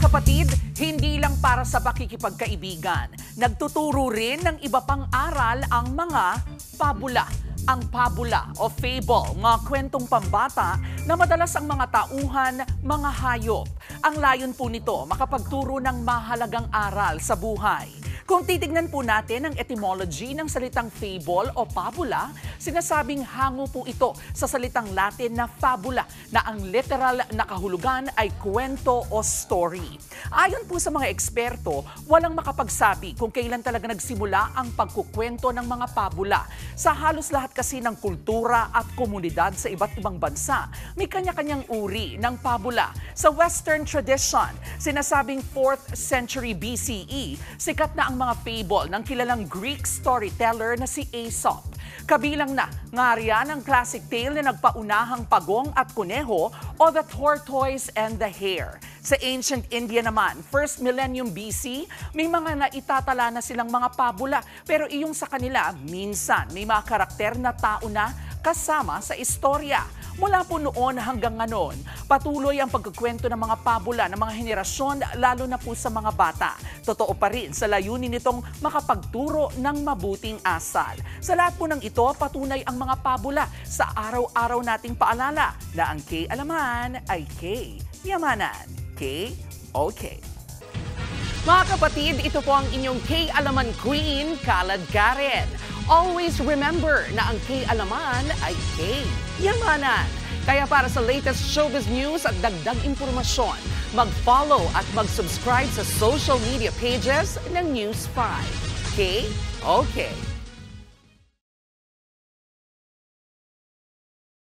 kapatid, hindi lang para sa pakikipagkaibigan. Nagtuturo rin ng iba pang aral ang mga pabula. Ang pabula o fable, mga kwentong pambata na madalas ang mga tauhan, mga hayop. Ang layon po nito, makapagturo ng mahalagang aral sa buhay. Kung titignan po natin ang etymology ng salitang fable o pabula, sinasabing hango po ito sa salitang Latin na fabula na ang literal na kahulugan ay kwento o story. Ayon po sa mga eksperto, walang makapagsabi kung kailan talaga nagsimula ang pagkukwento ng mga pabula. Sa halos lahat kasi ng kultura at komunidad sa iba't ibang bansa, may kanya-kanyang uri ng pabula. Sa Western tradition, sinasabing 4th century BCE, sikat na ang mga fable ng kilalang Greek storyteller na si Aesop. Kabilang na nga riyan ang classic tale na nagpaunahang Pagong at Kuneho o The Tortoise and the Hare. Sa ancient India naman, 1st millennium BC, may mga naitatala na silang mga pabula. Pero iyong sa kanila, minsan may mga karakter na tao na kasama sa istorya. Mula po noon hanggang ngayon, patuloy ang pagkukwento ng mga pabula ng mga henerasyon, lalo na po sa mga bata. Totoo pa rin sa layunin nitong makapagturo ng mabuting asal. Sa lahat po ng ito, patunay ang mga pabula sa araw-araw nating paalala na ang K-alaman ay K-yamanan. K-okay. Mga kapatid, ito po ang inyong K-alaman Queen, Kalad Karen. Always remember na ang K-alaman ay K-yamanan. Kaya para sa latest showbiz news at dagdag impormasyon, mag-follow at mag-subscribe sa social media pages ng News 5. K-okay.